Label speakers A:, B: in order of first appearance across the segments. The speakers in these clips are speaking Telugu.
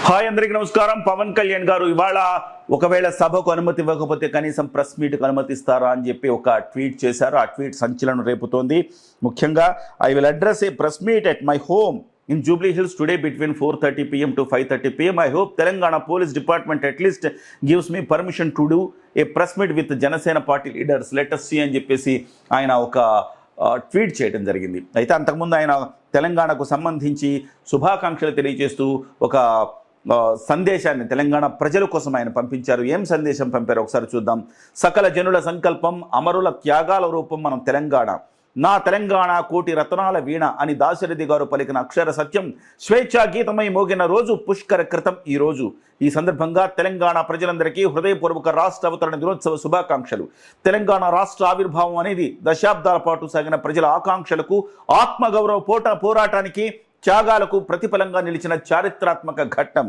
A: హాయ్ అందరికీ నమస్కారం. పవన్ కళ్యాణ్ గారు ఇవాళ ఒకవేళ సభకు అనుమతి ఇవ్వకపోతే కనీసం ప్రెస్ మీట్కి అనుమతిస్తారా అని చెప్పి ఒక ట్వీట్ చేశారు. ఆ ట్వీట్ సంచలనం రేపుతోంది. ముఖ్యంగా I will address A press meet at my home in Jubilee Hills today between 4:30 p.m. to 5:30 p.m. I hope Telangana Police Department at least gives me permission to do a press meet with Janasena party leaders. Let us see అని చెప్పేసి ఆయన ఒక ట్వీట్ చేయడం జరిగింది. అయితే అంతకుముందు ఆయన తెలంగాణకు సంబంధించి శుభాకాంక్షలు తెలియజేస్తూ ఒక సందేశాన్ని తెలంగాణ ప్రజల కోసం ఆయన పంపించారు. ఏం సందేశం పంపారు ఒకసారి చూద్దాం. సకల జనుల సంకల్పం, అమరుల త్యాగాల రూపం మనం తెలంగాణ. నా తెలంగాణ కోటి రత్నాల వీణ అని దాశరథి గారు పలికిన అక్షర సత్యం స్వేచ్ఛా గీతమై మోగిన రోజు పుష్కర క్రితం ఈ రోజు. ఈ సందర్భంగా తెలంగాణ ప్రజలందరికీ హృదయపూర్వక రాష్ట్ర అవతరణ దినోత్సవ శుభాకాంక్షలు. తెలంగాణ రాష్ట్ర ఆవిర్భావం అనేది దశాబ్దాల పాటు సాగిన ప్రజల ఆకాంక్షలకు, ఆత్మగౌరవ పోరాటానికి, త్యాగాలకు ప్రతిఫలంగా నిలిచిన చారిత్రాత్మక ఘట్టం.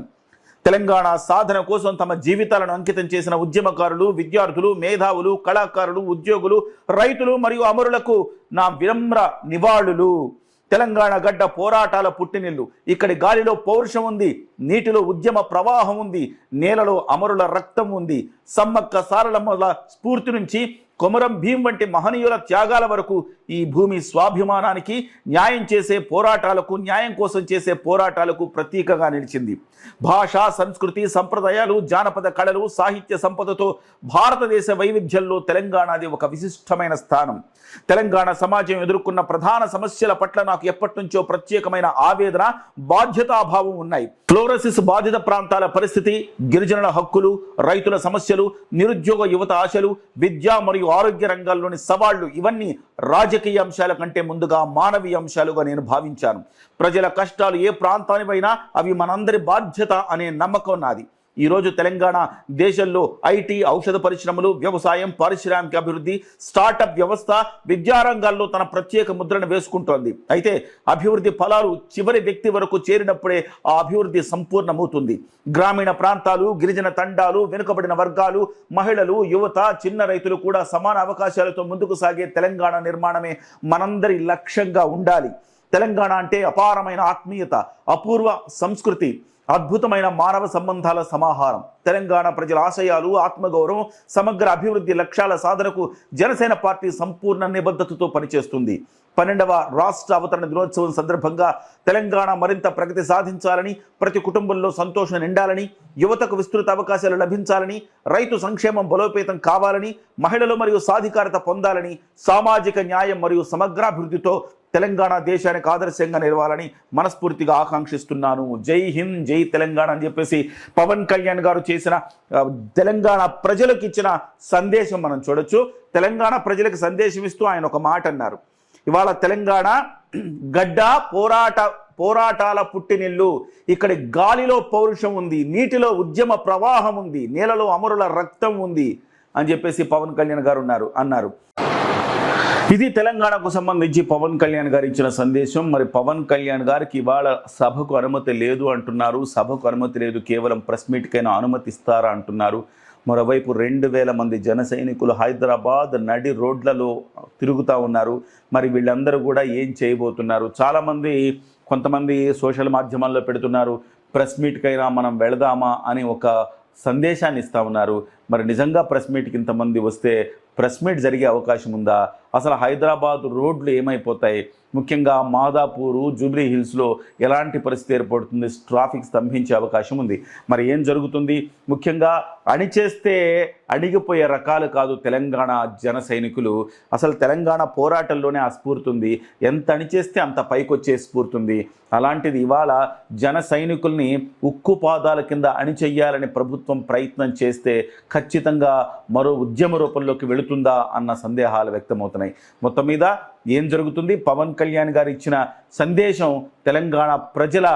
A: తెలంగాణ సాధన కోసం తమ జీవితాలను అంకితం చేసిన ఉద్యమకారులు, విద్యార్థులు, మేధావులు, కళాకారులు, ఉద్యోగులు, రైతులు మరియు అమరులకు నా వినమ్ర నివాళులు. తెలంగాణ గడ్డ పోరాటాల పుట్టినిల్లు. ఇక్కడి గాలిలో పౌరుషం ఉంది, నీటిలో ఉద్యమ ప్రవాహం ఉంది, నేలలో అమరుల రక్తం ఉంది. సమ్మక్క సారలమ్మల స్ఫూర్తి నుంచి కొమరం భీం వంటి మహనీయుల త్యాగాల వరకు ఈ భూమి స్వాభిమానానికి, న్యాయం చేసే పోరాటాలకు, న్యాయం కోసం చేసే పోరాటాలకు ప్రతీకగా నిలిచింది. భాష, సంస్కృతి, సంప్రదాయాలు, జానపద కళలు, సాహిత్య సంపదతో భారతదేశ వైవిధ్యంలో తెలంగాణది ఒక విశిష్టమైన స్థానం. తెలంగాణ సమాజం ఎదుర్కొన్న ప్రధాన సమస్యల పట్ల నాకు ఎప్పటి నుంచో ప్రత్యేకమైన ఆవేదన, బాధ్యతాభావం ఉన్నాయి. ఫ్లోరోసిస్ బాధిత ప్రాంతాల పరిస్థితి, గిరిజనుల హక్కులు, రైతుల సమస్యలు, నిరుద్యోగ యువత ఆశలు, విద్య మరియు ఆరోగ్య రంగాల్లోని సవాళ్లు ఇవన్నీ రాజకీయ అంశాల కంటే ముందుగా మానవీయ అంశాలుగా నేను భావించాను. ప్రజల కష్టాలు ఏ ప్రాంతానివైనా అవి మనందరి బాధ్యత అనే నమ్మకం నాది. ఈరోజు తెలంగాణ దేశంలో ఐటీ, ఔషధ పరిశ్రమలు, వ్యవసాయం, పారిశ్రామిక అభివృద్ధి, స్టార్టప్ వ్యవస్థ, విద్యారంగాల్లో తన ప్రత్యేక ముద్రను వేసుకుంటోంది. అయితే అభివృద్ధి ఫలాలు చివరి వ్యక్తి వరకు చేరినప్పుడే ఆ అభివృద్ధి సంపూర్ణమవుతుంది. గ్రామీణ ప్రాంతాలు, గిరిజన తండాలు, వెనుకబడిన వర్గాలు, మహిళలు, యువత, చిన్న రైతులు కూడా సమాన అవకాశాలతో ముందుకు సాగే తెలంగాణ నిర్మాణమే మనందరి లక్ష్యంగా ఉండాలి. తెలంగాణ అంటే అపారమైన ఆత్మీయత, అపూర్వ సంస్కృతి, అద్భుతమైన మానవ సంబంధాల సమాహారం. తెలంగాణ ప్రజల ఆశయాలు, ఆత్మగౌరవం, సమగ్ర అభివృద్ధి లక్ష్యాల సాధనకు జనసేన పార్టీ సంపూర్ణ నిబద్ధతతో పనిచేస్తుంది. 12వ రాష్ట్ర అవతరణ దినోత్సవం సందర్భంగా తెలంగాణ మరింత ప్రగతి సాధించాలని, ప్రతి కుటుంబంలో సంతోషం నిండాలని, యువతకు విస్తృత అవకాశాలు లభించాలని, రైతు సంక్షేమం బలోపేతం కావాలని, మహిళలు మరియు సాధికారత పొందాలని, సామాజిక న్యాయం మరియు సమగ్రాభివృద్ధితో తెలంగాణ దేశానికి ఆదర్శంగా నిలవాలని మనస్ఫూర్తిగా ఆకాంక్షిస్తున్నాను. జై హింద్, జై తెలంగాణ అని చెప్పేసి పవన్ కళ్యాణ్ గారు చేసిన తెలంగాణ ప్రజలకు ఇచ్చిన సందేశం మనం చూడొచ్చు. తెలంగాణ ప్రజలకు సందేశం ఇస్తూ ఆయన ఒక మాట అన్నారు. ఇవాళ తెలంగాణ గడ్డ పోరాటాల పుట్టినిల్లు. ఇక్కడి గాలిలో పౌరుషం ఉంది, నీటిలో ఉద్యమ ప్రవాహం ఉంది, నేలలో అమరుల రక్తం ఉంది అని చెప్పేసి పవన్ కళ్యాణ్ గారు అన్నారు. ఇది తెలంగాణకు సంబంధించి పవన్ కళ్యాణ్ గారు ఇచ్చిన సందేశం. మరి పవన్ కళ్యాణ్ గారికి ఇవాళ సభకు అనుమతి లేదు అంటున్నారు. సభకు అనుమతి లేదు, కేవలం ప్రెస్ మీట్కైనా అనుమతిస్తారా అంటున్నారు. మరోవైపు 2000 మంది జన సైనికులు హైదరాబాద్ నడి రోడ్లలో తిరుగుతూ ఉన్నారు. మరి వీళ్ళందరూ కూడా ఏం చేయబోతున్నారు? కొంతమంది సోషల్ మాధ్యమాల్లో పెడుతున్నారు, ప్రెస్ మీట్కైనా మనం వెళదామా అని ఒక సందేశాన్ని ఇస్తూ ఉన్నారు. మరి నిజంగా ప్రెస్ మీట్కి ఇంతమంది వస్తే ప్రెస్ మీట్ జరిగే అవకాశం ఉందా? అసలు హైదరాబాద్ రోడ్లు ఏమైపోతాయి? ముఖ్యంగా మాదాపూరు, జూబ్లీ హిల్స్లో ఎలాంటి పరిస్థితి ఏర్పడుతుంది? ట్రాఫిక్ స్తంభించే అవకాశం ఉంది. మరి ఏం జరుగుతుంది? ముఖ్యంగా అణిచేస్తే అణిగిపోయే రకాలు కాదు తెలంగాణ జన సైనికులు. అసలు తెలంగాణ పోరాటంలోనే ఆ స్ఫూర్తి ఉంది. ఎంత అణిచేస్తే అంత పైకొచ్చే స్ఫూర్తి ఉంది. అలాంటిది ఇవాళ జన సైనికుల్ని ఉక్కు పాదాల కింద అణిచెయ్యాలని ప్రభుత్వం ప్రయత్నం చేస్తే ఖచ్చితంగా మరో ఉద్యమ రూపంలోకి వెళుతుందా అన్న సందేహాలు వ్యక్తమవుతున్నాయి. మొత్తం మీద ఏం జరుగుతుంది? పవన్ కళ్యాణ్ గారు ఇచ్చిన సందేశం తెలంగాణ ప్రజల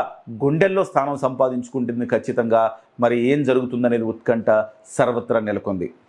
A: గుండెల్లో స్థానం సంపాదించుకుంటుంది ఖచ్చితంగా. మరి ఏం జరుగుతుందనేది ఉత్కంఠ సర్వత్రా నెలకొంది.